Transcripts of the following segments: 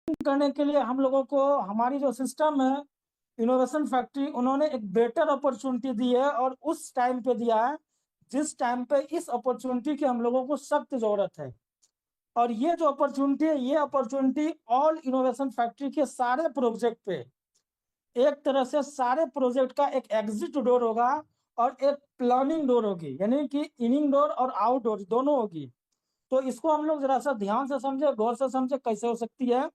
करने के लिए हम लोगों को हमारी जो सिस्टम है इनोवेशन फैक्ट्री, उन्होंने एक बेटर अपॉर्चुनिटी दी है और उस टाइम पे दिया है जिस टाइम पे इस अपॉर्चुनिटी की हम लोगों को सख्त जरूरत है। और ये जो अपॉर्चुनिटी है, ये अपॉर्चुनिटी ऑल इनोवेशन फैक्ट्री के सारे प्रोजेक्ट पे एक तरह से सारे प्रोजेक्ट का एक एग्जिट डोर होगा और एक प्लानिंग डोर होगी, यानी कि इनिंग डोर और आउट डोर दोनों होगी। तो इसको हम लोग जरा सा ध्यान से समझे, गौर से समझे कैसे हो सकती है।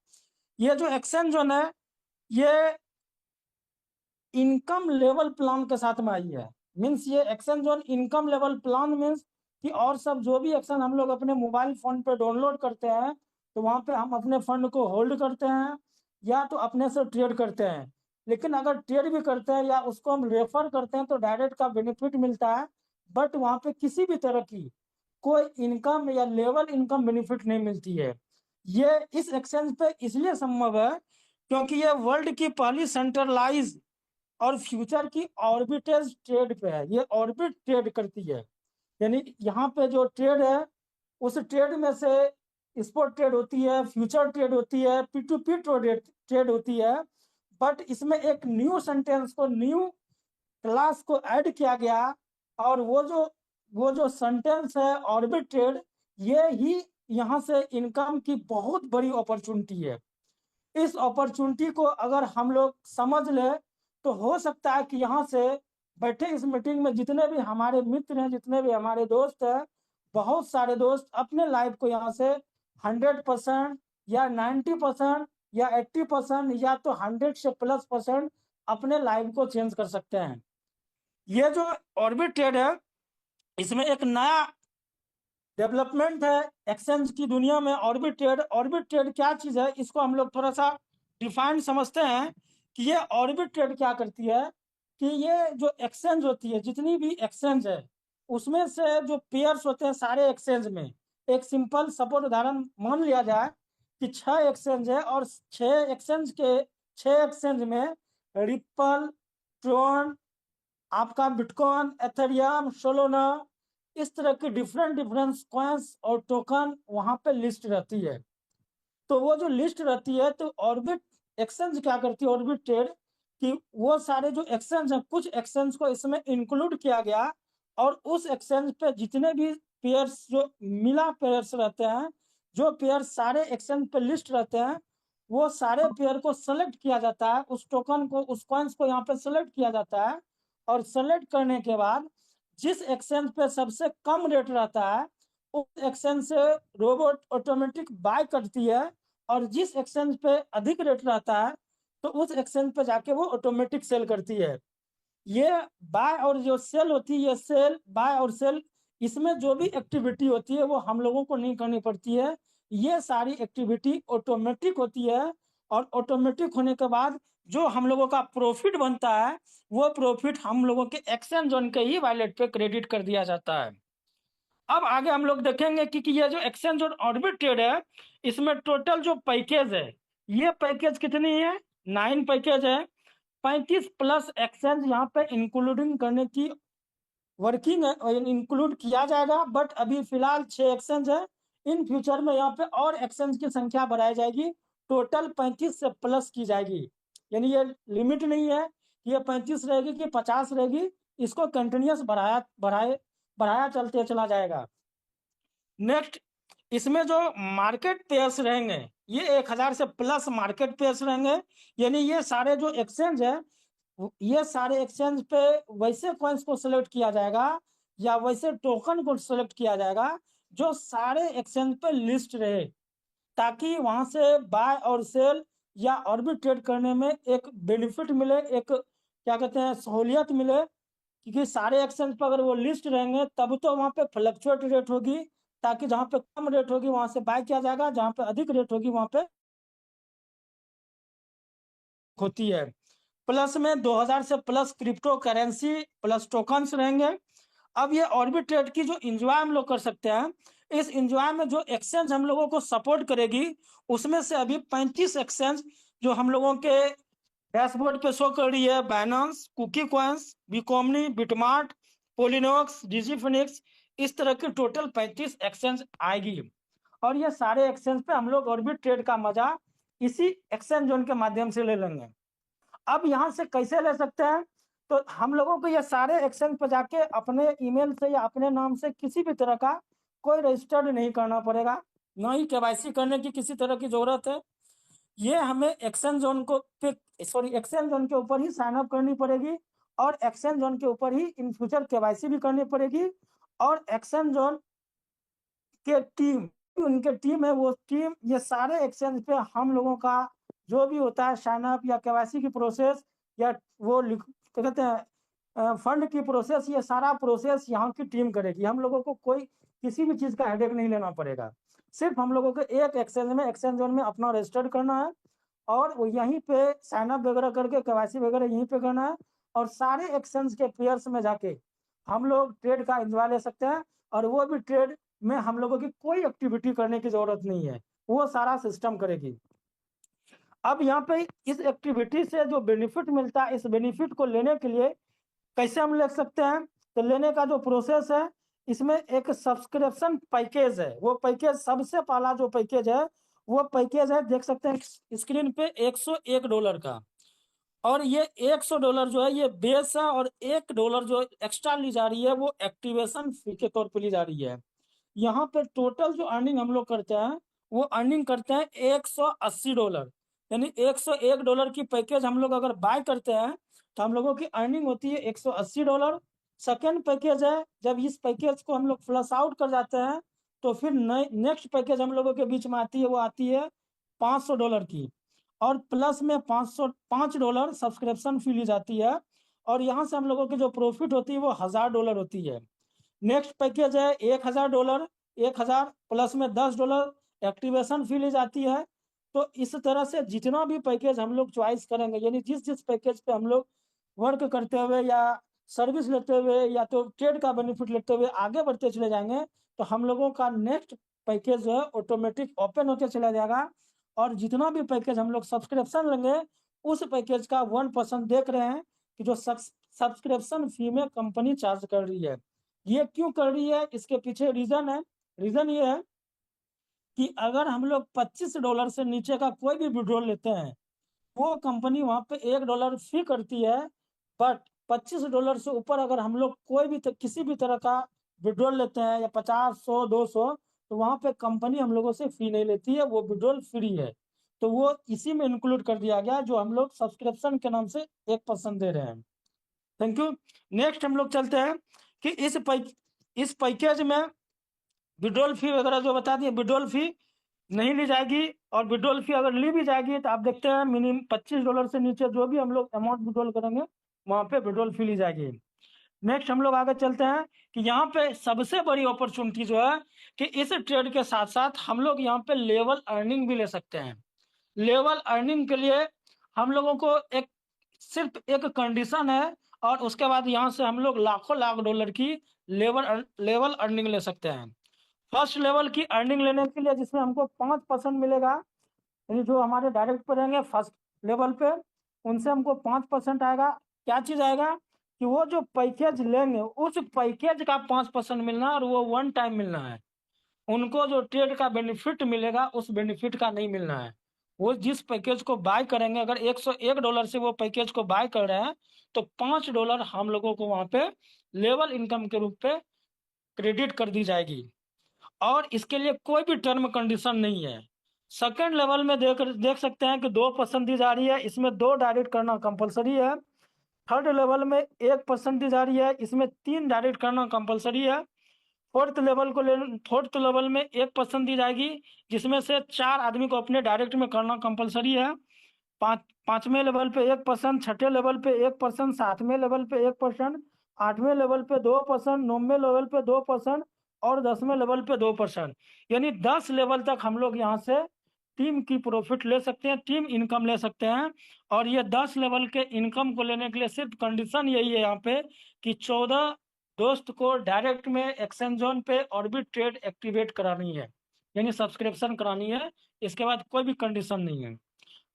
ये जो एक्शन जोन है, ये इनकम लेवल प्लान के साथ में आई है। मीन्स ये action zone income level plan means कि और सब जो भी एक्शन हम लोग अपने मोबाइल फोन पे डाउनलोड करते हैं, तो वहां पे हम अपने फंड को होल्ड करते हैं या तो अपने से ट्रेड करते हैं। लेकिन अगर ट्रेड भी करते हैं या उसको हम रेफर करते हैं तो डायरेक्ट का बेनिफिट मिलता है, बट वहां पे किसी भी तरह की कोई इनकम या लेवल इनकम बेनिफिट नहीं मिलती है। ये इस एक्सचेंज पे इसलिए संभव है क्योंकि ये वर्ल्ड की पहली सेंट्रलाइज और फ्यूचर की ऑर्बिटेज ट्रेड पे है। ये ऑर्बिट ट्रेड करती है, यानी यहाँ पे जो ट्रेड है उस ट्रेड में से स्पॉट ट्रेड होती है, फ्यूचर ट्रेड होती है, P to P trade trade होती है। बट इसमें एक न्यू सेंटेंस को, न्यू क्लास को ऐड किया गया और वो जो सेंटेंस है ऑर्बिट ट्रेड, ये ही यहाँ से इनकम की बहुत बड़ी अपॉर्चुनिटी है। इस अपॉर्चुनिटी को अगर हम लोग समझ ले तो हो सकता है कि यहाँ से बैठे इस मीटिंग में जितने भी हमारे मित्र हैं, जितने भी हमारे दोस्त हैं, बहुत सारे दोस्त अपने लाइफ को यहाँ से 100% या 90% या 80% या तो 100 से प्लस परसेंट अपने लाइफ को चेंज कर सकते हैं। ये जो ऑर्बिट ट्रेड है, इसमें एक नया डेवलपमेंट है एक्सचेंज की दुनिया में। ऑर्बिट ट्रेड, ऑर्बिट ट्रेड क्या चीज है इसको हम लोग थोड़ा सा डिफाइन समझते हैं कि ये ऑर्बिट ट्रेड क्या करती है। कि ये जो एक्सचेंज होती है, जितनी भी एक्सचेंज है उसमें से जो पेयर्स होते हैं सारे एक्सचेंज में, एक सिंपल सपोज उदाहरण मान लिया जाए कि 6 एक्सचेंज है और 6 एक्सचेंज में रिपल, ट्रोन, आपका बिटकॉइन, एथेरियम, सोलोना, इस तरह की डिफरेंट डिफरेंट कॉइन्स और टोकन वहां पे लिस्ट रहती है। तो वो जो लिस्ट रहती है, तो ऑर्बिट एक्सचेंज क्या करती है, ऑर्बिट ट्रेड, कि वो सारे जो एक्सचेंज है, कुछ एक्सचेंज को इसमें इंक्लूड किया गया और उस एक्सचेंज पे जितने भी पेयर्स, जो मिला पेयर्स रहते हैं, जो पेयर सारे एक्सचेंज पे लिस्ट रहते हैं, वो सारे पेयर को सेलेक्ट किया जाता है, उस टोकन को, उस कॉइन्स को यहाँ पे सेलेक्ट किया जाता है। और सेलेक्ट करने के बाद जिस एक्सचेंज पे सबसे कम रेट रहता है उस एक्सचेंज से रोबोट ऑटोमेटिक बाय करती है, और जिस एक्सचेंज पे अधिक रेट रहता है तो उस एक्सचेंज पे जाके वो ऑटोमेटिक सेल करती है। ये बाय और जो सेल होती है, ये सेल, बाय और सेल, इसमें जो भी एक्टिविटी होती है वो हम लोगों को नहीं करनी पड़ती है। ये सारी एक्टिविटी ऑटोमेटिक होती है और ऑटोमेटिक होने के बाद जो हम लोगों का प्रॉफिट बनता है वो प्रॉफिट हम लोगों के एक्सचेंज जोन के ही वॉलेट पे क्रेडिट कर दिया जाता है। अब आगे हम लोग देखेंगे कि ये जो एक्सचेंज और ऑर्बिट ट्रेड है, इसमें टोटल जो पैकेज है, ये पैकेज कितनी है, 9 पैकेज है। 35 प्लस एक्सचेंज यहाँ पे इंक्लूडिंग करने की वर्किंग है, इंक्लूड किया जाएगा। बट अभी फिलहाल 6 एक्सचेंज है, इन फ्यूचर में यहाँ पे और एक्सचेंज की संख्या बढ़ाई जाएगी, टोटल 35 से प्लस की जाएगी। यानी ये लिमिट नहीं है कि ये 35 रहेगी कि 50 रहेगी, इसको कंटिन्यूस बढ़ाया बढ़ाए बढ़ाया चलते चला जाएगा। नेक्स्ट, इसमें जो मार्केट पेयर्स रहेंगे, ये 1000 से प्लस मार्केट पेयर्स रहेंगे। यानी ये सारे जो एक्सचेंज है, ये सारे एक्सचेंज पे वैसे कॉइन्स को सिलेक्ट किया जाएगा या वैसे टोकन को सिलेक्ट किया जाएगा जो सारे एक्सचेंज पे लिस्ट रहे, ताकि वहां से बाय और सेल या ऑर्बिट ट्रेड करने में एक बेनिफिट मिले, एक क्या कहते हैं सहूलियत मिले। क्योंकि सारे एक्सचेंज पर अगर वो लिस्ट रहेंगे तब तो वहां पे फ्लक्चुएट रेट होगी, ताकि जहां पे कम रेट होगी वहां से बाय किया जाएगा, जहां पे अधिक रेट होगी वहां पे होती है। प्लस में 2000 से plus crypto currency plus tokens रहेंगे। अब ये ऑर्बिट ट्रेड की जो इंजॉय हम लोग कर सकते हैं, इस इंजॉय में जो एक्सचेंज हम लोगों को सपोर्ट करेगी उसमें से अभी 35 एक्सचेंज जो हम लोगों के डैशबोर्ड पे शो कर रही है, बाइनेंस, कुकी कॉइन्स, बिकॉमनी, बिटमार्ट, पोलिनोक्स, डिजीफिनिक्स, इस तरह की टोटल 35 एक्सचेंज आएगी। और ये सारे एक्सचेंज पे हम लोग ऑर्बिट ट्रेड का मजा इसी एक्सचेंज जोन के माध्यम से ले लेंगे। अब यहाँ से कैसे ले सकते हैं, तो हम लोगों को ये सारे एक्सचेंज पे जाके अपने ईमेल से या अपने नाम से किसी भी तरह का कोई रजिस्टर्ड नहीं करना पड़ेगा, ना ही केवाईसी करने की किसी तरह की जरूरत है। ये हमें एक्सचेंज जोन को एक्सचेंज जोन के ऊपर ही साइन अप करनी पड़ेगी, और एक्सचेंज जोन के ऊपर ही इन फ्यूचर केवाईसी भी करनी पड़ेगी। और एक्सचेंज जोन के टीम, उनके टीम है, वो टीम ये सारे एक्सचेंज पे हम लोगों का जो भी होता है साइन अप या केवाईसी की प्रोसेस, या वो क्या कहते हैं फंड की प्रोसेस, ये सारा प्रोसेस यहाँ की टीम करेगी। हम लोगों को कोई किसी भी चीज का हेडेक नहीं लेना पड़ेगा। सिर्फ हम लोगों को एक एक्सचेंज जोन में अपना रजिस्टर्ड करना है, और वो यहीं पे साइन अप वगैरह करके केवाईसी वगैरह यहीं पे करना है, और सारे एक्सचेंज के पेयर्स में जाके हम लोग ट्रेड का एंजॉय ले सकते हैं। और वो भी ट्रेड में हम लोगों की कोई एक्टिविटी करने की जरूरत नहीं है, वो सारा सिस्टम करेगी। अब यहाँ पे इस एक्टिविटी से जो बेनिफिट मिलता है, इस बेनिफिट को लेने के लिए कैसे हम ले सकते हैं, तो लेने का जो प्रोसेस है, इसमें एक सब्सक्रिप्शन पैकेज है। वो पैकेज सबसे पहला जो पैकेज है, वो पैकेज है, देख सकते हैं स्क्रीन पे, $101 का। और ये $100 जो है ये बेस है, और $1 जो एक्स्ट्रा ली जा रही है वो एक्टिवेशन फी के तौर पे ली जा रही है। यहाँ पे टोटल जो अर्निंग हम लोग करते हैं, वो अर्निंग करते हैं $180। यानी $101 की पैकेज हम लोग अगर बाय करते हैं, तो हम लोगों की अर्निंग होती है $180। सेकेंड पैकेज है, जब इस पैकेज को हम लोग फ्लश आउट कर जाते हैं, तो फिर नेक्स्ट पैकेज हम लोगों के बीच में आती है, वो आती है $500 की, और प्लस में $5 सब्सक्रिप्शन फी ली जाती है। और यहाँ से हम लोगों की जो प्रॉफिट होती है वो $1000 होती है। नेक्स्ट पैकेज है $1000, 1000 प्लस में $10 एक्टिवेशन फी ली जाती है। तो इस तरह से जितना भी पैकेज हम लोग चॉइस करेंगे, यानी जिस जिस पैकेज पे हम लोग वर्क करते हुए या सर्विस लेते हुए या तो ट्रेड का बेनिफिट लेते हुए आगे बढ़ते चले जाएंगे, तो हम लोगों का नेक्स्ट पैकेज जो है ऑटोमेटिक ओपन होते चला जाएगा। और जितना भी पैकेज हम लोग सब्सक्रिप्शन लेंगे, उस पैकेज का 1% देख रहे हैं कि जो सब्सक्रिप्शन फी में कंपनी चार्ज कर रही है। ये क्यों कर रही है, इसके पीछे रीजन है। रीजन ये है कि अगर हम लोग $25 से नीचे का कोई भी विड्रॉल लेते हैं, वो कंपनी वहां पे $1 फी करती है। बट $25 से ऊपर अगर हम लोग कोई भी किसी भी तरह का विड्रॉल लेते हैं, या 50, 100, 200, तो वहां पे कंपनी हम लोगों से फी नहीं लेती है, वो विड्रॉल फ्री है। तो वो इसी में इंक्लूड कर दिया गया, जो हम लोग सब्सक्रिप्शन के नाम से 1% दे रहे हैं। Thank you. नेक्स्ट हम लोग चलते हैं कि इस पैकेज में विड्रॉल फी वगैरह जो बता दिए, विड्रॉल फी नहीं ली जाएगी। और विड्रॉल फी अगर ली भी जाएगी, तो आप देखते हैं मिनिमम $25 से नीचे जो भी हम लोग अमाउंट विड्रॉल करेंगे, वहां पे विड्रॉल फी ली जाएगी। नेक्स्ट हम लोग आगे चलते हैं कि यहाँ पे सबसे बड़ी अपॉर्चुनिटी जो है, कि इस ट्रेड के साथ साथ हम लोग यहाँ पे लेवल अर्निंग भी ले सकते हैं। लेवल अर्निंग के लिए हम लोगों को सिर्फ एक कंडीशन है, और उसके बाद यहाँ से हम लोग लाखों लाख डॉलर की लेवल अर्निंग ले सकते हैं। फर्स्ट लेवल की अर्निंग लेने के लिए, जिसमें हमको 5% मिलेगा, यानी जो हमारे डायरेक्ट पे रहेंगे फर्स्ट लेवल पे, उनसे हमको 5% आएगा। क्या चीज आएगा, कि वो जो पैकेज लेंगे उस पैकेज का 5% मिलना है, और वो वन टाइम मिलना है। उनको जो ट्रेड का बेनिफिट मिलेगा, उस बेनिफिट का नहीं मिलना है। वो जिस पैकेज को बाय करेंगे, अगर $101 से वो पैकेज को बाय कर रहे हैं, तो $5 हम लोगों को वहां पे लेवल इनकम के रूप पे क्रेडिट कर दी जाएगी। और इसके लिए कोई भी टर्म कंडीशन नहीं है। सेकेंड लेवल में देख सकते हैं कि 2% दी जा रही है, इसमें 2 डायरेक्ट करना कंपलसरी है। थर्ड लेवल में 1% दी जा रही है, इसमें 3 डायरेक्ट करना कंपलसरी है। फोर्थ लेवल में 1% दी जाएगी, जिसमें से 4 आदमी को अपने डायरेक्ट में करना कंपलसरी है। पांचवें लेवल पे 1%, छठे लेवल पे 1%, सातवें लेवल पे 1%, आठवें लेवल पे 2%, नौवें लेवल पे 2%, और 10वें लेवल पे 2%। यानी 10 लेवल तक हम लोग यहाँ से टीम की प्रॉफिट ले सकते हैं, टीम इनकम ले सकते हैं। और ये 10 लेवल के इनकम को लेने के लिए सिर्फ कंडीशन यही है यहाँ पे, कि 14 दोस्त को डायरेक्ट में एक्सचेंज जोन पे और भी ट्रेड एक्टिवेट करानी है, यानी सब्सक्रिप्शन करानी है। इसके बाद कोई भी कंडीशन नहीं है।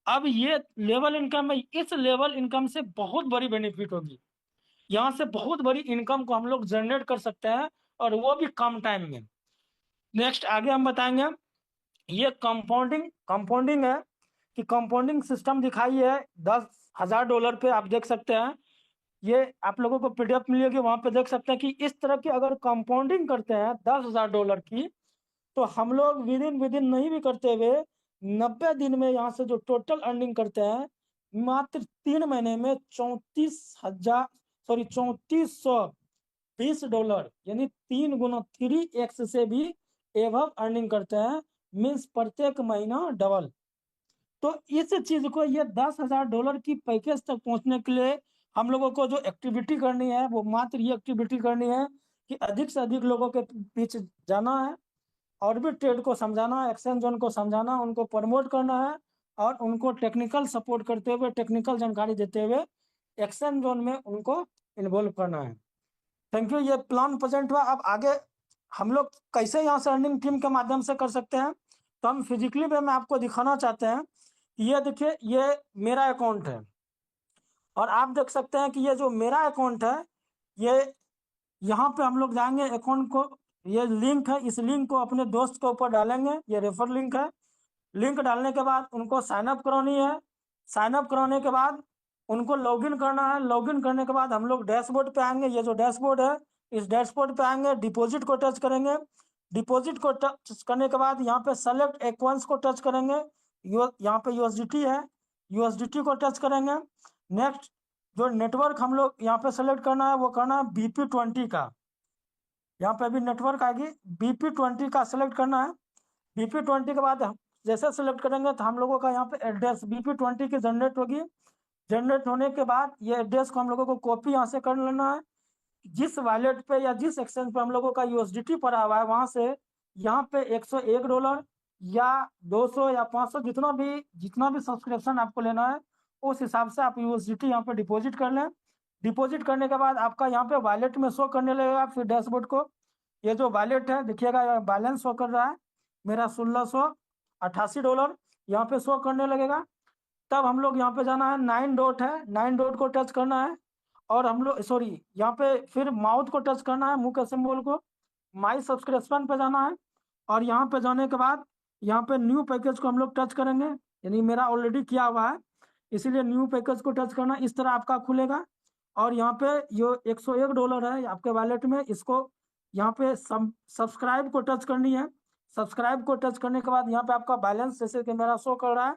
अब ये लेवल इनकम है, इस लेवल इनकम से बहुत बड़ी बेनिफिट होगी। यहाँ से बहुत बड़ी इनकम को हम लोग जनरेट कर सकते हैं, और वो भी कम टाइम में। नेक्स्ट आगे हम बताएंगे, ये कंपाउंडिंग है। कि कंपाउंडिंग सिस्टम दिखाई है $10,000 पे, आप देख सकते हैं। ये आप लोगों को पीडीएफ मिलेगी, वहां पे देख सकते हैं कि इस तरह की अगर कंपाउंडिंग करते हैं $10,000 की, तो हम लोग विदिन नहीं भी करते हुए 90 दिन में यहाँ से जो टोटल अर्निंग करते हैं, मात्र 3 महीने में 34,020 यानी 3 गुना 3x से भी एवब अर्निंग करते हैं, मीन्स प्रत्येक महीना डबल। तो इस चीज को, ये $10,000 की पैकेज तक पहुंचने के लिए हम लोगों को जो एक्टिविटी करनी है, वो मात्र ये एक्टिविटी करनी है कि अधिक से अधिक लोगों के बीच जाना है, ऑर्बिट को समझाना है, एक्सचेंज जोन को समझाना, उनको प्रमोट करना है और उनको टेक्निकल सपोर्ट करते हुए, टेक्निकल जानकारी देते हुए एक्सचेंज जोन में उनको इन्वॉल्व करना है। Thank you. ये प्लान प्रेजेंट हुआ। अब आगे हम लोग कैसे यहाँ से अर्निंग टीम के माध्यम से कर सकते हैं, तो हम फिजिकली में आपको दिखाना चाहते हैं। ये देखिए, ये मेरा अकाउंट है और आप देख सकते हैं कि ये जो मेरा अकाउंट है, ये यहाँ पे हम लोग जाएंगे अकाउंट को, ये लिंक है, इस लिंक को अपने दोस्त के ऊपर डालेंगे, ये रेफर लिंक है। लिंक डालने के बाद उनको साइन अप करानी है। साइन अप कराने के बाद उनको लॉगिन करना है। लॉगिन करने के बाद हम लोग डैशबोर्ड पे आएंगे। ये जो डैशबोर्ड है, इस डैशबोर्ड पे आएंगे, डिपॉजिट को टच करेंगे। डिपॉजिट को टच करने के बाद यहाँ पे सेलेक्ट एक्वेंस को टच करेंगे। यहाँ पे यूएसडीटी है, यूएसडीटी को टच करेंगे। नेक्स्ट जो नेटवर्क हम लोग यहाँ पे सेलेक्ट करना है, वो करना है BP20 का। यहाँ पे अभी नेटवर्क आएगी, BP20 का सेलेक्ट करना है। BP20 के बाद जैसे सेलेक्ट करेंगे तो हम लोगों का यहाँ पे एड्रेस BP20 की जनरेट होगी। जनरेट होने के बाद ये एड्रेस को हम लोगों को कॉपी यहाँ से कर लेना है। जिस वॉलेट पे या जिस एक्सचेंज पे हम लोगों का यूएसडीटी पड़ा हुआ है, वहां से यहाँ पे $101 या 200 या 500, जितना भी सब्सक्रिप्शन आपको लेना है, उस हिसाब से आप यूएसडीटी यहाँ पे डिपॉजिट कर लें। डिपॉजिट करने के बाद आपका यहाँ पे वॉलेट में शो करने लगेगा। फिर डैशबोर्ड को, ये जो वॉलेट है देखिएगा, बैलेंस शो कर रहा है मेरा $1,688 यहाँ पे शो करने लगेगा। तब हम लोग यहाँ पे जाना है, 9 डॉट है, 9 डॉट को टच करना है और हम लोग यहाँ पे फिर माउथ को टच करना है, मुंह के सिंबल को, माई सब्सक्रिप्शन पे जाना है और यहाँ पे जाने के बाद यहाँ पे न्यू पैकेज को हम लोग टच करेंगे। यानी मेरा ऑलरेडी किया हुआ है, इसीलिए न्यू पैकेज को टच करना। इस तरह आपका खुलेगा और यहाँ पे जो $101 है आपके वॉलेट में, इसको यहाँ पे सब्सक्राइब को टच करनी है। सब्सक्राइब को टच करने के बाद यहाँ पे आपका बैलेंस, जैसे कि मेरा शो कर रहा है,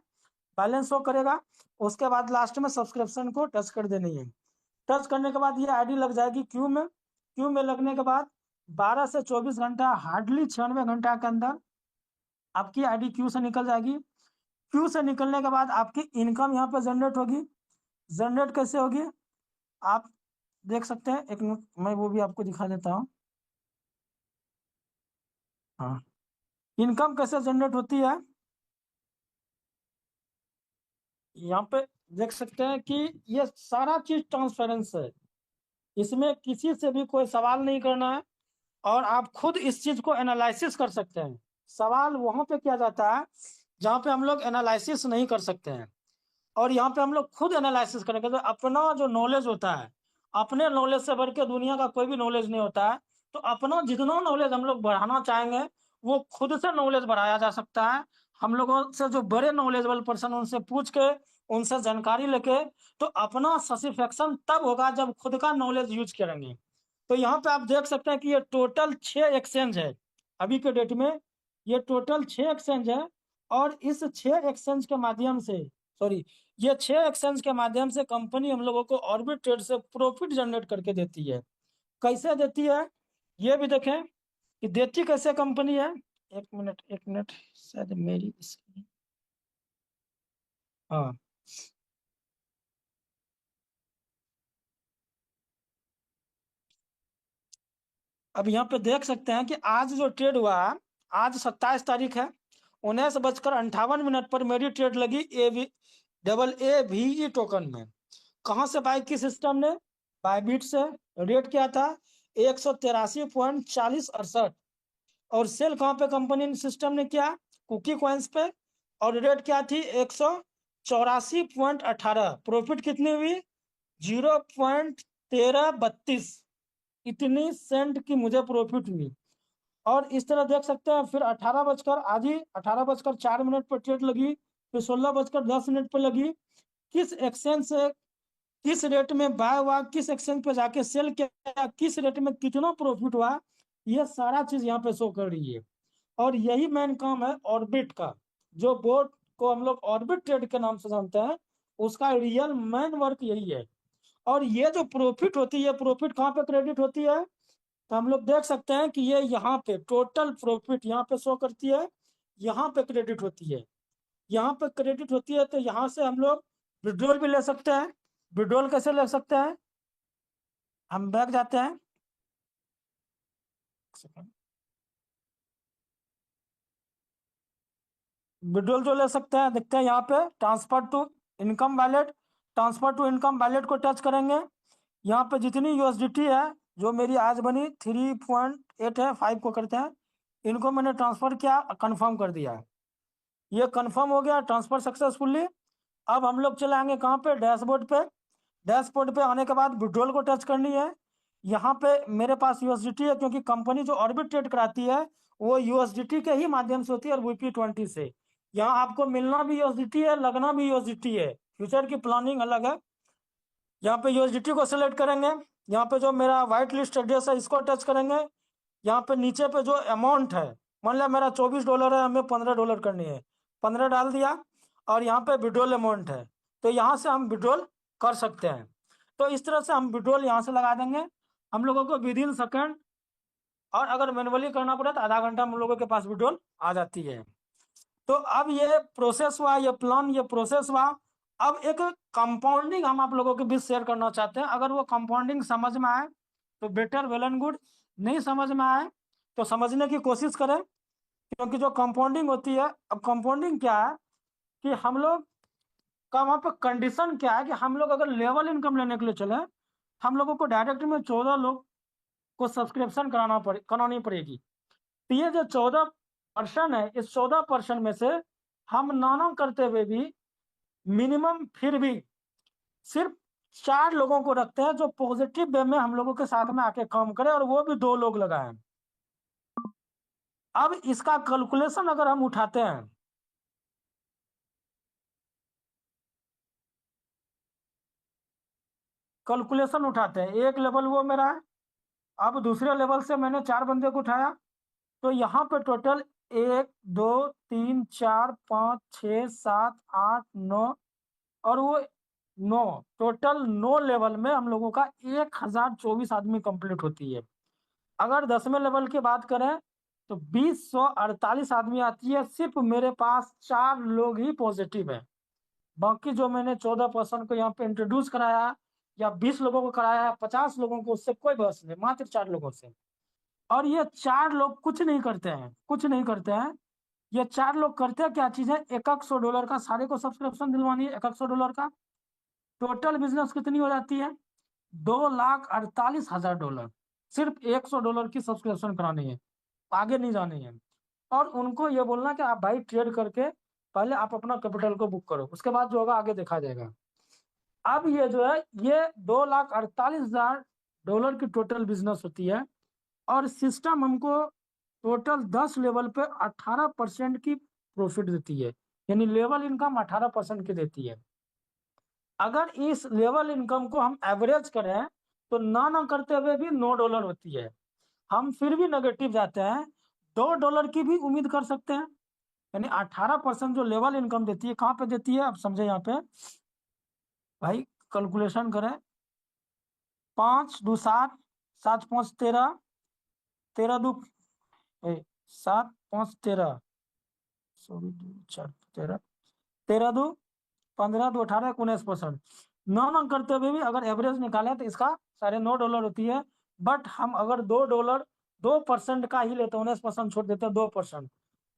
बैलेंस शो करेगा। उसके बाद लास्ट में सब्सक्रिप्शन को टच कर देनी है। टच करने के बाद ये आईडी लग जाएगी क्यू में। क्यू में लगने के बाद 12 से 24 घंटा, हार्डली 96 घंटा के अंदर आपकी आईडी क्यू से निकल जाएगी। क्यू से निकलने के बाद आपकी इनकम यहाँ पे जनरेट होगी। जनरेट कैसे होगी आप देख सकते हैं, एक मिनट मैं वो भी आपको दिखा देता हूँ। हाँ, इनकम कैसे जनरेट होती है, यहाँ पे देख सकते हैं कि ये सारा चीज ट्रांसपेरेंस है, इसमें किसी से भी कोई सवाल नहीं करना है और आप खुद इस चीज को एनालिसिस कर सकते हैं। सवाल वहां पे किया जाता है जहाँ पे हम लोग एनालिसिस नहीं कर सकते हैं, और यहाँ पे हम लोग खुद एनालिसिस करेंगे। तो अपना जो नॉलेज होता है, अपने नॉलेज से बढ़ के दुनिया का कोई भी नॉलेज नहीं होता है। तो अपना जितना नॉलेज हम लोग बढ़ाना चाहेंगे, वो खुद से नॉलेज बढ़ाया जा सकता है। हम लोगों से जो बड़े नॉलेजेबल पर्सन, उनसे पूछ के, उनसे जानकारी लेके, तो अपना सेटिस्फेक्शन तब होगा जब खुद का नॉलेज यूज करेंगे। तो यहाँ पे आप देख सकते हैं कि ये टोटल 6 एक्सचेंज है अभी के डेट में। ये टोटल 6 एक्सचेंज है और इस 6 एक्सचेंज के माध्यम से, सॉरी, ये 6 एक्सचेंज के माध्यम से कंपनी हम लोगों को ऑर्बिट ट्रेड से प्रॉफिट जनरेट करके देती है। कैसे देती है ये भी देखें कि देती कैसे कंपनी है। एक मिनट शायद मेरी स्क्रीन, हाँ, अब यहाँ पे देख सकते हैं कि आज जो ट्रेड हुआ, आज 27 तारीख है, 19:58 पर मेरी ट्रेड लगी AVE टोकन में। कहाँ से बाय की सिस्टम ने, बायबिट से। रेट क्या था, 183.4068। और सेल कहाँ पे कंपनी सिस्टम ने किया, कुकी कॉइन्स पे। और रेट क्या थी, 184.18। प्रॉफिट कितनी हुई, 0.1332, इतनी सेंट की मुझे प्रॉफिट हुई। और इस तरह देख सकते हैं फिर 18 बजकर 4 मिनट पर ट्रेड लगी फिर 16:10 पे लगी, किस एक्सचेंज से किस रेट में बाय हुआ, किस एक्सचेंज पे जाके सेल किया, किस रेट में कितना प्रॉफिट हुआ, ये सारा चीज यहाँ पे शो कर रही है। और यही मेन काम है ऑर्बिट का, जो बोर्ड को हम लोग ऑर्बिट ट्रेड के नाम से जानते हैं, उसका रियल मेन वर्क यही है। और ये जो प्रॉफिट होती है, प्रॉफिट कहाँ पे क्रेडिट होती है, तो हम लोग देख सकते हैं कि ये यहाँ पे टोटल प्रॉफिट यहाँ पे शो करती है, यहाँ पे क्रेडिट होती है, यहाँ पे क्रेडिट होती है। तो यहाँ से हम लोग विड्रॉल भी ले सकते हैं। विड्रॉल कैसे ले सकते हैं, हम बैक जाते हैं, विड्रॉल जो ले सकते हैं देखते हैं यहाँ पे transfer to income wallet, transfer to income wallet को टच करेंगे। यहाँ पे जितनी यूएसडीटी है जो मेरी आज बनी 3.8 है, 5 को करते हैं, इनको मैंने ट्रांसफर किया, कंफर्म कर दिया, ये कंफर्म हो गया ट्रांसफर सक्सेसफुली। अब हम लोग चले आएंगे कहाँ पे, डैशबोर्ड पे। डैशबोर्ड पे आने के बाद विड्रॉल को टच करनी है। यहाँ पे मेरे पास यूएसडीटी है, क्योंकि कंपनी जो ऑर्बिट ट्रेड कराती है वो यूएसडीटी के ही माध्यम से होती है और WP20 से। यहाँ आपको मिलना भी यूएसडीटी है, लगना भी यूएसडीटी है, फ्यूचर की प्लानिंग अलग है। यहाँ पे यूएसडीटी को सिलेक्ट करेंगे, यहाँ पे जो मेरा व्हाइट लिस्ट एड्रेस है इसको टच करेंगे। यहाँ पे नीचे पे जो अमाउंट है, मान लिया मेरा $24 है, हमें $15 करनी है, 15 डाल दिया। और यहाँ पे विड्रॉल अमाउंट है, तो यहाँ से हम विड्रॉल कर सकते हैं। तो इस तरह से हम विड्रॉल यहाँ से लगा देंगे हम लोगों को विद इन सेकेंड। और अगर मैनुअली करना पड़े तो आधा घंटा हम लोगों के पास विड्रॉल आ जाती है। तो अब ये प्रोसेस हुआ, ये प्लान, ये प्रोसेस हुआ। अब एक कंपाउंडिंग हम आप लोगों के बीच शेयर करना चाहते हैं। अगर वो कंपाउंडिंग समझ में आए तो बेटर, वेल एंड गुड। नहीं समझ में आए तो समझने की कोशिश करें, क्योंकि जो कंपाउंडिंग होती है, अब कंपाउंडिंग क्या है कि हम लोग का वहां पर कंडीशन क्या है कि हम लोग अगर लेवल इनकम लेने के लिए चले, हम लोगों को डायरेक्ट में 14 लोग को सब्सक्रिप्शन करानी पड़ेगी। तो ये जो 14% है, इस 14% में से हम नाना करते हुए भी मिनिमम फिर भी सिर्फ 4 लोगों को रखते हैं जो पॉजिटिव वे में हम लोगों के साथ में आके काम करे, और वो भी 2 लोग लगाए। अब इसका कैलकुलेशन अगर हम उठाते हैं, कैलकुलेशन उठाते हैं, एक लेवल वो मेरा है, अब दूसरे लेवल से मैंने 4 बंदे को उठाया, तो यहाँ पे टोटल 1 2 3 4 5 6 7 8 9, और वो 9, टोटल 9 लेवल में हम लोगों का 1024 आदमी कंप्लीट होती है। अगर 10वें लेवल की बात करें तो 2048 आदमी आती है। सिर्फ मेरे पास 4 लोग ही पॉजिटिव है, बाकी जो मैंने 14% को यहाँ पे इंट्रोड्यूस कराया, या 20 लोगों को कराया, 50 लोगों को, उससे कोई बहस नहीं, मात्र 4 लोगों से। और ये 4 लोग कुछ नहीं करते हैं, कुछ नहीं करते हैं। ये 4 लोग करते हैं क्या चीज है, $100 का सारे को सब्सक्रिप्शन दिलवानी है, $100 का। टोटल बिजनेस कितनी हो जाती है, $2,48,000। सिर्फ $100 की सब्सक्रिप्शन करानी है, आगे नहीं जानी है। और उनको ये बोलना कि आप भाई ट्रेड करके पहले आप अपना कैपिटल को बुक करो, उसके बाद जो होगा आगे देखा जाएगा। अब ये जो है, ये $2,48,000 की टोटल बिजनेस होती है। और सिस्टम हमको टोटल 10 लेवल पे 18% की प्रॉफिट देती है, यानी लेवल इनकम 18% की देती है। अगर इस लेवल इनकम को हम एवरेज करें तो ना करते हुए भी $9 होती है। हम फिर भी नेगेटिव जाते हैं, $2 की भी उम्मीद कर सकते हैं। यानी 18% जो लेवल इनकम देती है, कहाँ पे देती है आप समझे यहाँ पे भाई, कैलकुलेशन करें। 5 2 7, 7 5 13, 13 2 7 5 13, सॉरी 2 4 13, 13 2 15 2 18 19%। नौ करते हुए भी अगर एवरेज निकाले तो इसका $9.5 होती है। बट हम अगर $2 2% का ही लेते हैं, 19% छोड़ देते हैं 2%,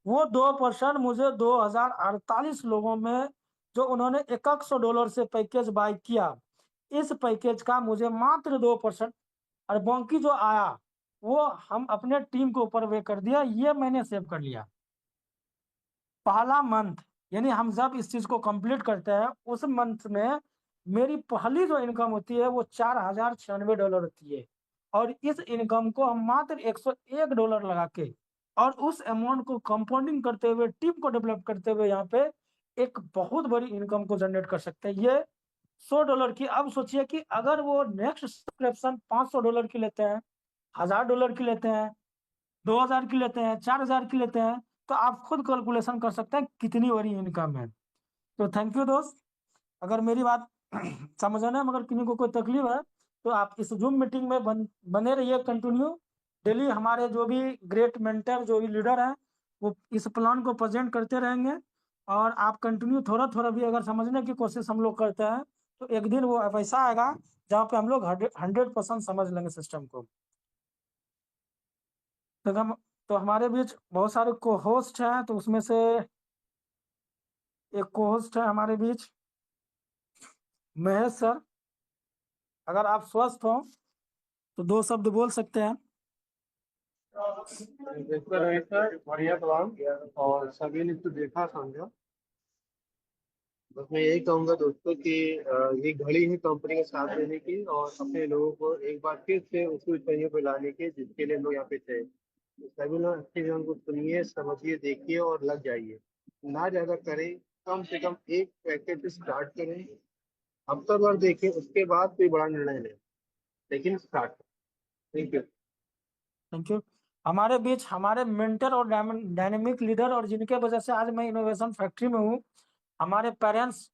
वो 2% मुझे 2048 लोगों में जो उन्होंने $100 से पैकेज बाय किया, इस पैकेज का मुझे मात्र 2%, और बाकी जो आया वो हम अपने टीम के ऊपर वे कर दिया, ये मैंने सेव कर लिया। पहला मंथ, यानी हम जब इस चीज को कंप्लीट करते हैं उस मंथ में मेरी पहली जो इनकम होती है वो $4,096 होती है। और इस इनकम को हम मात्र $101 लगा के और उस अमाउंट को कंपाउंडिंग करते हुए, टीम को डेवलप करते हुए यहाँ पे एक बहुत बड़ी इनकम को जनरेट कर सकते हैं। ये $100 की। अब सोचिए कि अगर वो नेक्स्ट सब्सक्रिप्शन $500 की लेते हैं, $1000 की लेते हैं, 2000 की लेते हैं, 4000 की लेते हैं, तो आप खुद कैलकुलेशन कर सकते हैं कितनी बड़ी इनकम है। तो थैंक यू दोस्त। अगर मेरी बात समझना में अगर किसी को कोई तकलीफ है तो आप इस जूम मीटिंग में बने रहिए कंटिन्यू। डेली हमारे जो भी ग्रेट मेंटर जो भी लीडर हैं वो इस प्लान को प्रेजेंट करते रहेंगे, और आप कंटिन्यू थोड़ा थोड़ा भी अगर समझने की कोशिश हम लोग करते हैं तो एक दिन वो ऐसा आएगा जहाँ पे हम लोग 100% समझ लेंगे सिस्टम को। तो हम तो हमारे बीच बहुत सारे को होस्ट हैं, तो उसमें से एक को होस्ट है हमारे बीच महेश सर। अगर आप स्वस्थ हो तो 2 शब्द बोल सकते हैं। बेहतर है सर, बढ़िया प्लान। और सभी ने तो देखा समझा। बस मैं यही कहूंगा दोस्तों कि ये घड़ी है कंपनी के साथ देने की और अपने लोगों को एक बार फिर से उसी ऊंचाइयों पे लाने की जिसके लिए हम लोग यहाँ पे थे। तो सभी लोग अच्छे से उनको सुनिए, समझिए, देखिए और लग जाइए। ना ज्यादा करें, कम से कम एक पैकेज से स्टार्ट करें। हफ्ता भर देखें, उसके बाद कोई बड़ा निर्णय लें, लेकिन start. Thank you. Thank you. हमारे बीच हमारे मेंटर और डायनेमिक लीडर, और जिनके वजह से आज मैं इनोवेशन फैक्ट्री में हूँ, हमारे पेरेंट्स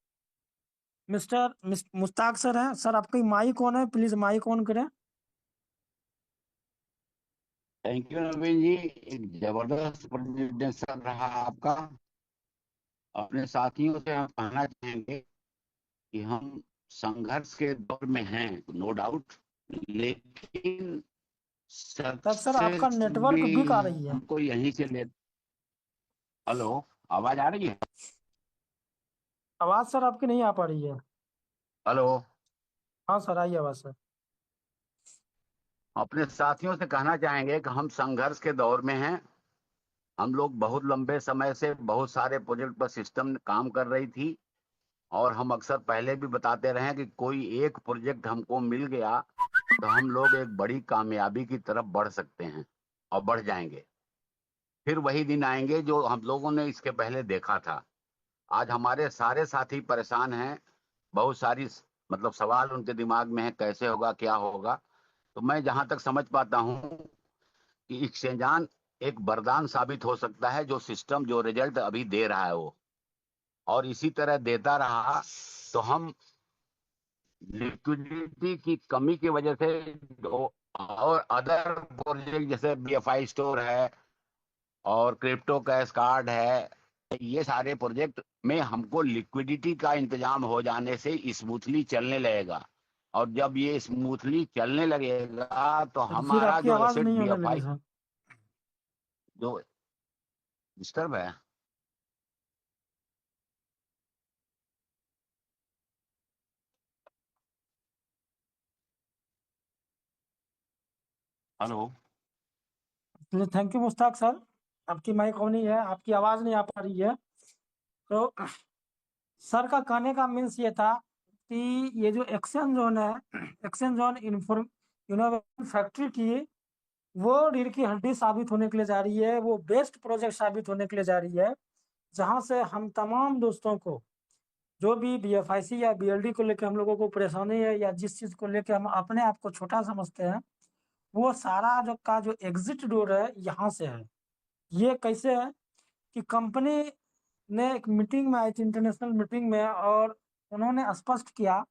मुश्ताक सर हैं। सर आपकी माइक ऑन है, प्लीज माइक ऑन करें। थैंक यू नवीन जी, एक जबरदस्त प्रेजेंटेशन रहा आपका। अपने साथियों से हम कहना चाहेंगे कि हम संघर्ष के दौर में हैं, नो डाउट, लेकिन सर आपका सक्सेस नेटवर्क भी वीक आ रही है। हमको यहीं से ले। हेलो, आवाज आ रही है? आवाज सर आपकी नहीं आ पा रही है। हेलो। हाँ सर, आई आवाज सर। अपने साथियों से कहना चाहेंगे कि हम संघर्ष के दौर में हैं। हम लोग बहुत लंबे समय से बहुत सारे प्रोजेक्ट पर सिस्टम काम कर रही थी, और हम अक्सर पहले भी बताते रहे हैं कि कोई एक प्रोजेक्ट हमको मिल गया तो हम लोग एक बड़ी कामयाबी की तरफ बढ़ सकते हैं और बढ़ जाएंगे। फिर वही दिन आएंगे जो हम लोगों ने इसके पहले देखा था। आज हमारे सारे साथी परेशान हैं, बहुत सारी मतलब सवाल उनके दिमाग में है, कैसे होगा, क्या होगा। तो मैं जहां तक समझ पाता हूं कि एक्सचेंजान एक वरदान साबित हो सकता है, जो सिस्टम जो रिजल्ट अभी दे रहा है वो, और इसी तरह देता रहा तो हम लिक्विडिटी की कमी की वजह से और अदर प्रोजेक्ट जैसे बीएफआई स्टोर है और क्रिप्टो कैश कार्ड है, ये सारे प्रोजेक्ट में हमको लिक्विडिटी का इंतजाम हो जाने से स्मूथली चलने लगेगा। और जब ये स्मूथली चलने लगेगा तो सर फिर हमारा आपकी जो आवाज एसेट नहीं आने लगी बीएफआई सर। जो डिस्टर्ब है। Hello. Thank you Mushtaq sir. आपकी माइक ऑन ही है, आपकी आवाज नहीं आ पा रही है। तो सर का कहने का मीन्स ये था कि ये जो एक्शन जोन है, एक्शन जोन इनोवेशन फैक्ट्री की, वो रीढ़ की हड्डी साबित होने के लिए जा रही है, वो बेस्ट प्रोजेक्ट साबित होने के लिए जा रही है, जहां से हम तमाम दोस्तों को जो भी बीएफआईसी या बीएलडी को लेकर हम लोगों को परेशानी है, या जिस चीज को लेकर हम अपने आप को छोटा समझते हैं, वो सारा जो एग्जिट डोर है यहाँ से है। ये कैसे है कि कंपनी ने एक मीटिंग में आई थी, इंटरनेशनल मीटिंग में, और उन्होंने स्पष्ट किया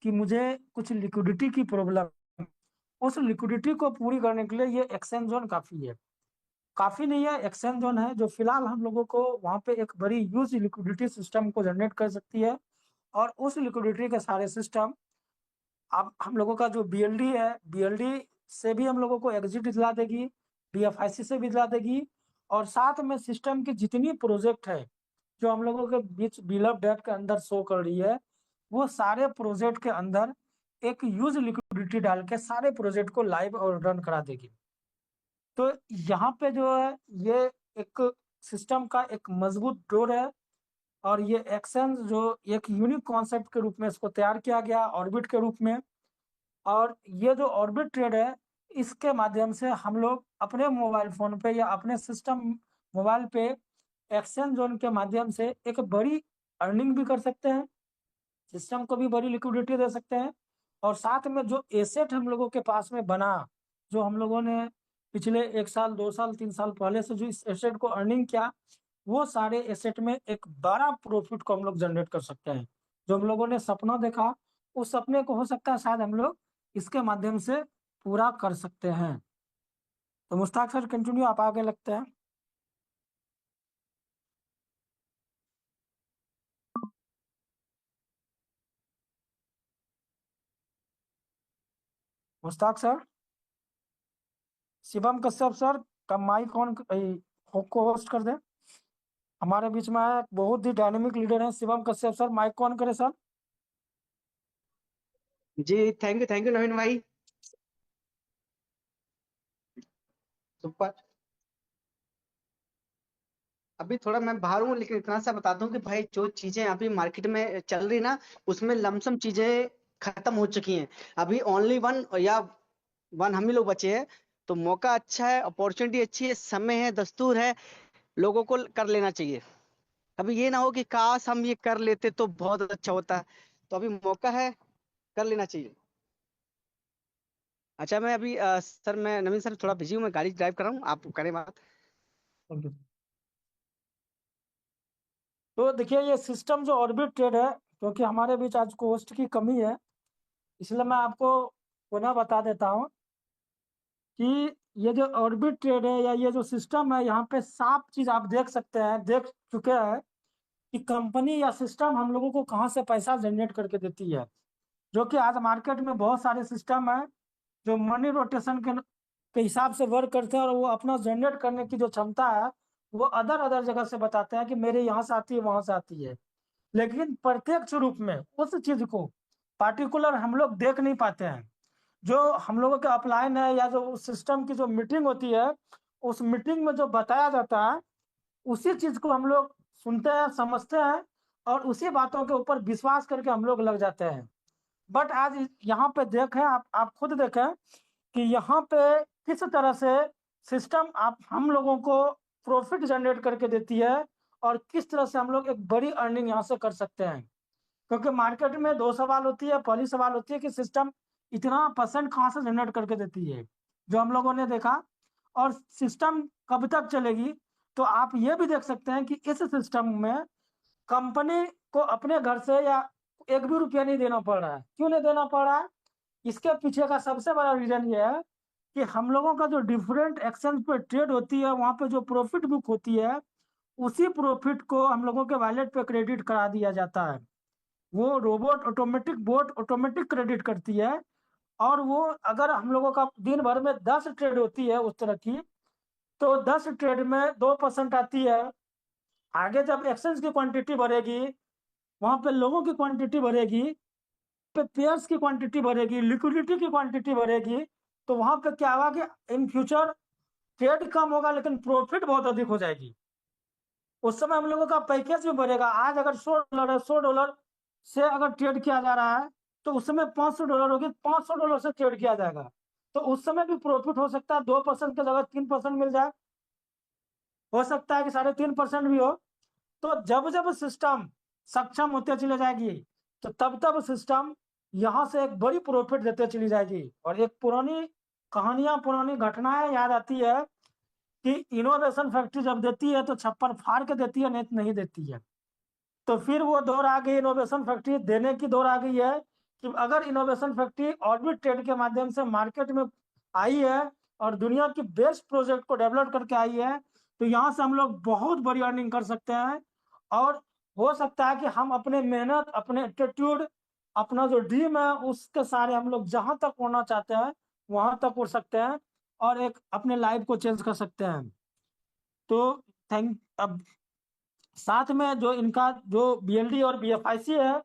कि मुझे कुछ लिक्विडिटी की प्रॉब्लम। उस लिक्विडिटी को पूरी करने के लिए ये एक्सचेंज जोन काफी है। काफी नहीं है, एक्सचेंज जोन है जो फिलहाल हम लोगों को वहां पे एक बड़ी ह्यूज लिक्विडिटी सिस्टम को जनरेट कर सकती है। और उस लिक्विडिटी के सारे सिस्टम, अब हम लोगों का जो बीएलडी है, बीएलडी से भी हम लोगों को एग्जिट दिला देगी, बीएफआईसी से भी दिला देगी, और साथ में सिस्टम की जितनी प्रोजेक्ट है जो हम लोगों के बीच बिल ऑफ डेट के अंदर शो कर रही है, वो सारे प्रोजेक्ट के अंदर एक यूज लिक्विडिटी डाल के सारे प्रोजेक्ट को लाइव और रन करा देगी। तो यहाँ पे जो है ये एक सिस्टम का एक मजबूत डोर है, और ये एक्सचेंज जो एक यूनिक कॉन्सेप्ट के रूप में इसको तैयार किया गया ऑर्बिट के रूप में। और ये जो ऑर्बिट ट्रेड है, इसके माध्यम से हम लोग अपने मोबाइल फोन पे या अपने सिस्टम मोबाइल पे एक्सचेंज जोन के माध्यम से एक बड़ी अर्निंग भी कर सकते हैं, सिस्टम को भी बड़ी लिक्विडिटी दे सकते हैं, और साथ में जो एसेट हम लोगों के पास में बना, जो हम लोगों ने पिछले 1 साल 2 साल 3 साल पहले से जो इस एसेट को अर्निंग किया, वो सारे एसेट में एक बड़ा प्रॉफिट को हम लोग जनरेट कर सकते हैं। जो हम लोगों ने सपना देखा, उस सपने को हो सकता है शायद हम लोग इसके माध्यम से पूरा कर सकते हैं। तो मुश्ताक सर कंटिन्यू, आप आगे लगते हैं। मुश्ताक सर, शिवम कश्यप सर का माइक ऑन को होस्ट कर दें। हमारे बीच में आया बहुत ही डायनेमिक लीडर है Shivam Kashyap sir, mike on करें सर। जी थैंक यू नवीन भाई। सुपर। अभी थोड़ा मैं बाहर हूँ, लेकिन इतना सा बता दूं कि भाई जो चीजें अभी मार्केट में चल रही ना, उसमें लमसम चीजें खत्म हो चुकी हैं। अभी ओनली वन या वन हम ही लोग बचे हैं। तो मौका अच्छा है, अपॉर्चुनिटी अच्छी है, समय है, दस्तूर है, लोगों को कर लेना चाहिए। अभी ये ना हो कि काश हम ये कर लेते तो बहुत अच्छा होता। तो अभी मौका है, कर लेना चाहिए। अच्छा मैं अभी सर, मैं नवीन सर थोड़ा बिजी हूँ, मैं गाड़ी ड्राइव कर रहा हूँ, आप करें बात। Thank you. तो देखिए, ये सिस्टम जो ऑर्बिट ट्रेड है, क्योंकि हमारे बीच आज कोस्ट की कमी है, इसलिए मैं आपको पुनः बता देता हूँ कि ये जो ऑर्बिट ट्रेड है या ये जो सिस्टम है, यहाँ पे साफ चीज आप देख सकते हैं, देख चुके हैं कि कंपनी या सिस्टम हम लोगों को कहाँ से पैसा जनरेट करके देती है। जो कि आज मार्केट में बहुत सारे सिस्टम है जो मनी रोटेशन के हिसाब से वर्क करते हैं, और वो अपना जनरेट करने की जो क्षमता है वो अदर अदर जगह से बताते हैं कि मेरे यहाँ से आती है, वहां से आती है। लेकिन प्रत्यक्ष रूप में उस चीज को पार्टिकुलर हम लोग देख नहीं पाते हैं। जो हम लोगों के अपलाइन है या जो सिस्टम की जो मीटिंग होती है, उस मीटिंग में जो बताया जाता है, उसी चीज को हम लोग सुनते हैं, समझते हैं, और उसी बातों के ऊपर विश्वास करके हम लोग लग जाते हैं। बट आज यहाँ पे देखें, आप खुद देखें कि यहाँ पे किस तरह से सिस्टम आप हम लोगों को प्रॉफिट जनरेट करके देती है, और किस तरह से हम लोग एक बड़ी अर्निंग यहाँ से कर सकते हैं। क्योंकि मार्केट में दो सवाल होती है। पहली सवाल होती है कि सिस्टम इतना परसेंट कहाँ से जनरेट करके देती है, जो हम लोगों ने देखा, और सिस्टम कब तक चलेगी। तो आप ये भी देख सकते हैं कि इस सिस्टम में कंपनी को अपने घर से या 1 भी रुपया नहीं देना पड़ रहा है। क्यों नहीं देना पड़ रहा है? इसके पीछे का सबसे बड़ा रीजन ये है कि हम लोगों का जो डिफरेंट एक्सचेंज पे ट्रेड होती है, वहां पे जो प्रॉफिट बुक होती है, उसी प्रॉफिट को हम लोगों के वॉलेट पे क्रेडिट करा दिया जाता है। वो robot automatic boat automatic credit करती है। और वो अगर हम लोगों का दिन भर में 10 ट्रेड होती है उस तरह की, तो 10 ट्रेड में 2% आती है। आगे जब एक्सचेंज की क्वांटिटी बढ़ेगी, वहां पे लोगों की क्वांटिटी बढ़ेगी, पे पेयर्स की क्वांटिटी बढ़ेगी, लिक्विडिटी की क्वांटिटी बढ़ेगी, तो वहां पे क्या होगा कि इन फ्यूचर ट्रेड कम होगा लेकिन प्रॉफिट बहुत अधिक हो जाएगी। उस समय हम लोगों का पैकेज भी बढ़ेगा। आज अगर $100 है, $100 से अगर ट्रेड किया जा रहा है, तो उस समय $500 होगी, $500 से ट्रेड किया जाएगा। तो उस समय भी प्रॉफिट हो सकता है 2% की जगह 3% मिल जाए, हो सकता है कि 3.5% भी हो। तो जब जब सिस्टम सक्षम होते चले जाएगी, तो तब तब सिस्टम यहाँ से एक बड़ी प्रॉफिट देते चली जाएगी। और एक पुरानी कहानियां, पुरानी घटनाएं याद आती है कि इनोवेशन फैक्ट्री जब देती है तो छप्पर फाड़ के देती है, नहीं देती है। तो फिर वो दौर आ गई, इनोवेशन फैक्ट्री देने की दौर आ गई है कि अगर इनोवेशन फैक्ट्री ऑर्बिट ट्रेड के माध्यम से मार्केट में आई है और दुनिया की बेस्ट प्रोजेक्ट को डेवलप करके आई है, तो यहाँ से हम लोग बहुत बड़ी अर्निंग कर सकते हैं। और हो सकता है कि हम अपने मेहनत, अपने एटीट्यूड, अपना जो ड्रीम है, उसके सारे हम लोग जहां तक उड़ना चाहते हैं वहां तक उड़ सकते हैं, और एक अपने लाइफ को चेंज कर सकते हैं। तो थैंक अब साथ में जो इनका जो BLD और BFIC है,